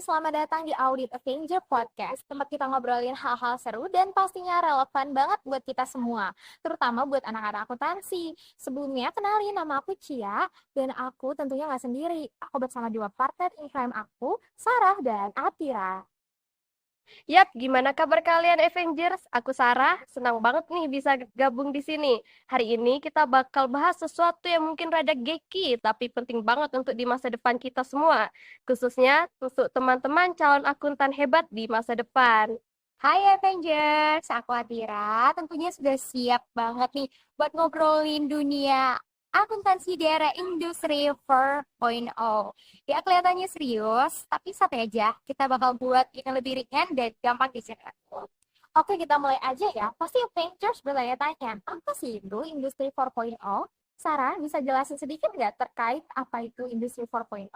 selamat datang di Audit Avenger Podcast, tempat kita ngobrolin hal-hal seru dan pastinya relevan banget buat kita semua, terutama buat anak-anak akuntansi. Sebelumnya, kenalin nama aku Cia, dan aku tentunya nggak sendiri. Aku bersama dua partner in crime aku, Sarah dan Atira. Yap, gimana kabar kalian Avengers? Aku Sarah, senang banget nih bisa gabung di sini. Hari ini kita bakal bahas sesuatu yang mungkin rada geeky, tapi penting banget untuk di masa depan kita semua. Khususnya untuk teman-teman calon akuntan hebat di masa depan. Hai Avengers, aku Atira. Tentunya sudah siap banget nih buat ngobrolin dunia akuntansi di era industri 4.0. Ya kelihatannya serius, tapi santai aja. Kita bakal buat ini lebih ringan dan gampang dicerna. Oke, kita mulai aja ya. Pasti Avengers bertanya-tanya, apa sih itu industri 4.0? Sarah, bisa jelasin sedikit nggak terkait apa itu industri 4.0?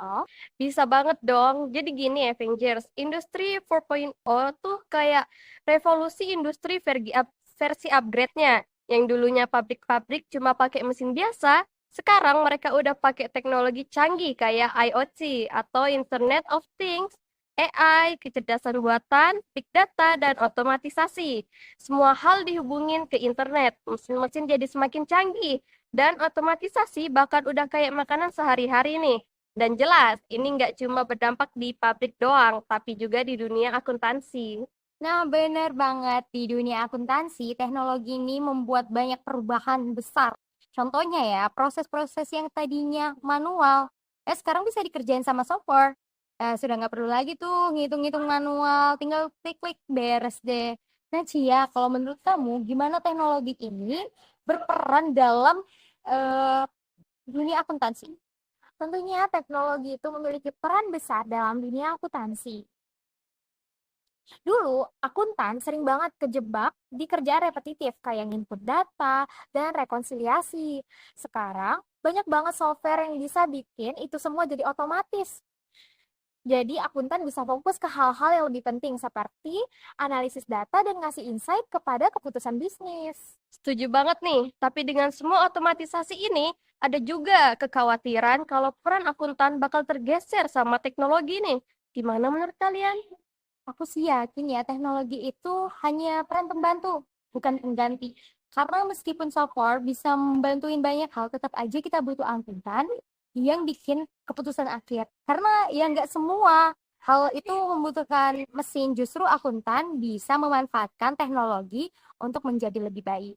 Bisa banget dong. Jadi gini Avengers, industri 4.0 tuh kayak revolusi industri versi upgrade-nya. Yang dulunya pabrik-pabrik cuma pakai mesin biasa, sekarang mereka udah pakai teknologi canggih kayak IoT atau Internet of Things, AI, kecerdasan buatan, big data, dan otomatisasi. Semua hal dihubungin ke internet, mesin-mesin jadi semakin canggih, dan otomatisasi bahkan udah kayak makanan sehari-hari nih. Dan jelas, ini nggak cuma berdampak di pabrik doang, tapi juga di dunia akuntansi. Nah, benar banget. Di dunia akuntansi, teknologi ini membuat banyak perubahan besar. Contohnya ya, proses-proses yang tadinya manual, sekarang bisa dikerjain sama software. Sudah nggak perlu lagi tuh ngitung-ngitung manual, tinggal klik-klik beres deh. Nah, Cia, kalau menurut kamu, gimana teknologi ini berperan dalam eh, dunia akuntansi? Tentunya teknologi itu memiliki peran besar dalam dunia akuntansi. Dulu, akuntan sering banget kejebak di kerjaan repetitif kayak input data dan rekonsiliasi. Sekarang, banyak banget software yang bisa bikin itu semua jadi otomatis. Jadi, akuntan bisa fokus ke hal-hal yang lebih penting seperti analisis data dan ngasih insight kepada keputusan bisnis. Setuju banget nih, tapi dengan semua otomatisasi ini, ada juga kekhawatiran kalau peran akuntan bakal tergeser sama teknologi nih. Gimana menurut kalian? Aku sih yakin ya teknologi itu hanya peran pembantu, bukan pengganti. Karena meskipun software bisa membantuin banyak hal, tetap aja kita butuh akuntan yang bikin keputusan akhir. Karena ya nggak semua hal itu membutuhkan mesin, justru akuntan bisa memanfaatkan teknologi untuk menjadi lebih baik.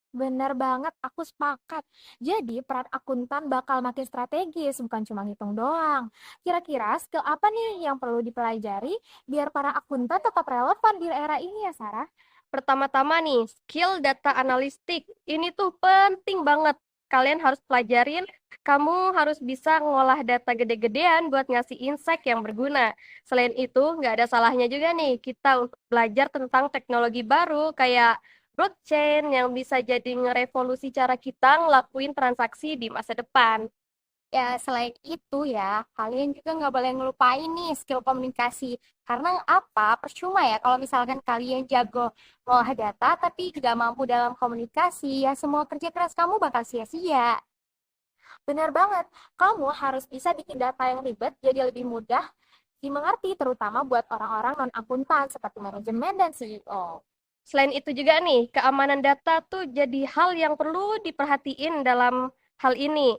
Benar banget, aku sepakat. Jadi peran akuntan bakal makin strategis, bukan cuma ngitung doang. Kira-kira skill apa nih yang perlu dipelajari biar para akuntan tetap relevan di era ini ya, Sarah? Pertama-tama nih, skill data analistik. Ini tuh penting banget. Kalian harus pelajarin, kamu harus bisa ngolah data gede-gedean buat ngasih insight yang berguna. Selain itu, nggak ada salahnya juga nih kita untuk belajar tentang teknologi baru kayak blockchain yang bisa jadi ngerevolusi cara kita ngelakuin transaksi di masa depan. Ya, selain itu ya, kalian juga nggak boleh ngelupain nih skill komunikasi. Karena apa? Percuma ya kalau misalkan kalian jago ngolah data tapi nggak mampu dalam komunikasi, ya semua kerja keras kamu bakal sia-sia. Benar banget, kamu harus bisa bikin data yang ribet jadi lebih mudah dimengerti, terutama buat orang-orang non-akuntan seperti manajemen dan CEO. Selain itu juga nih, keamanan data tuh jadi hal yang perlu diperhatiin dalam hal ini.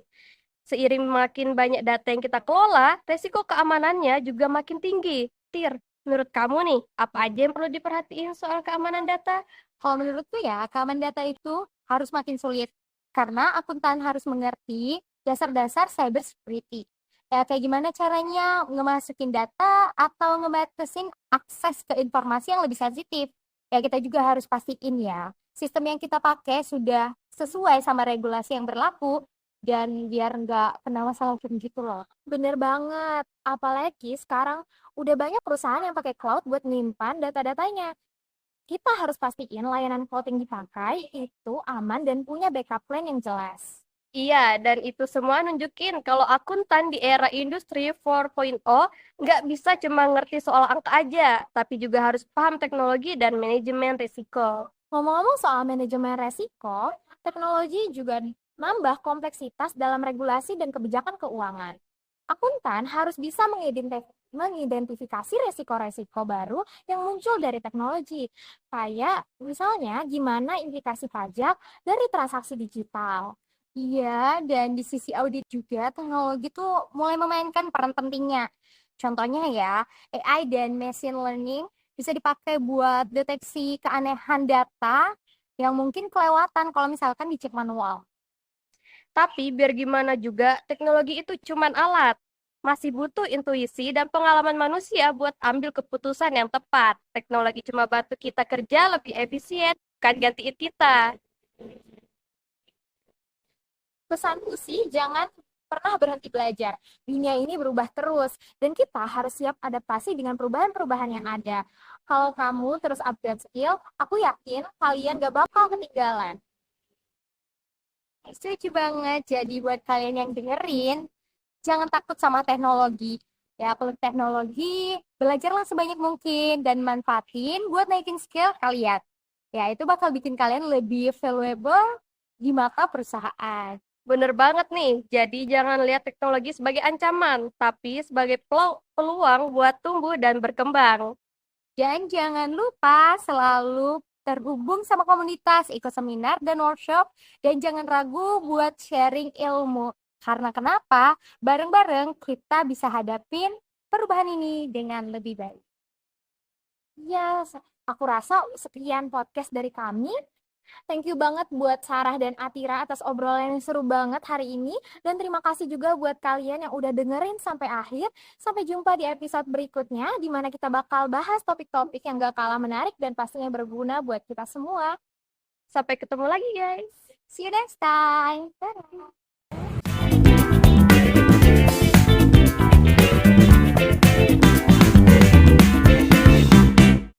Seiring makin banyak data yang kita kelola, resiko keamanannya juga makin tinggi. Tir, menurut kamu nih, apa aja yang perlu diperhatiin soal keamanan data? Kalau menurutku ya, keamanan data itu harus makin sulit karena akuntan harus mengerti dasar-dasar cyber security. Ya, kayak gimana caranya ngemasukin data atau ngebatasin akses ke informasi yang lebih sensitif. Ya, kita juga harus pastiin ya, sistem yang kita pakai sudah sesuai sama regulasi yang berlaku dan biar nggak kena masalah hukum gitu loh. Bener banget, apalagi sekarang udah banyak perusahaan yang pakai cloud buat nyimpan data-datanya. Kita harus pastiin layanan cloud yang dipakai itu aman dan punya backup plan yang jelas. Iya, dan itu semua nunjukin kalau akuntan di era industri 4.0 nggak bisa cuma ngerti soal angka aja, tapi juga harus paham teknologi dan manajemen risiko. Ngomong-ngomong soal manajemen resiko, teknologi juga nambah kompleksitas dalam regulasi dan kebijakan keuangan. Akuntan harus bisa mengidentifikasi resiko-resiko baru yang muncul dari teknologi. Kayak misalnya gimana implikasi pajak dari transaksi digital. Iya, dan di sisi audit juga teknologi tuh mulai memainkan peran pentingnya. Contohnya ya, AI dan machine learning bisa dipakai buat deteksi keanehan data yang mungkin kelewatan kalau misalkan dicek manual. Tapi biar gimana juga, teknologi itu cuman alat. Masih butuh intuisi dan pengalaman manusia buat ambil keputusan yang tepat. Teknologi cuma bantu kita kerja lebih efisien, bukan gantiin kita. Pesanku sih jangan pernah berhenti belajar. Dunia ini berubah terus dan kita harus siap adaptasi dengan perubahan-perubahan yang ada. Kalau kamu terus upgrade skill, aku yakin kalian gak bakal ketinggalan. Setuju banget. Jadi buat kalian yang dengerin, jangan takut sama teknologi. Ya, perlu teknologi, belajarlah sebanyak mungkin dan manfaatin buat naikin skill kalian. Ya, itu bakal bikin kalian lebih valuable di mata perusahaan. Bener banget nih, jadi jangan lihat teknologi sebagai ancaman, tapi sebagai peluang buat tumbuh dan berkembang. Dan jangan lupa selalu terhubung sama komunitas, ikut seminar dan workshop, dan jangan ragu buat sharing ilmu. Karena kenapa? Bareng-bareng kita bisa hadapin perubahan ini dengan lebih baik. Ya, aku rasa sekian podcast dari kami. Thank you banget buat Sarah dan Atira atas obrolan yang seru banget hari ini. Dan terima kasih juga buat kalian yang udah dengerin sampai akhir. Sampai jumpa di episode berikutnya, di mana kita bakal bahas topik-topik yang gak kalah menarik dan pastinya berguna buat kita semua. Sampai ketemu lagi guys. See you next time. Dadah.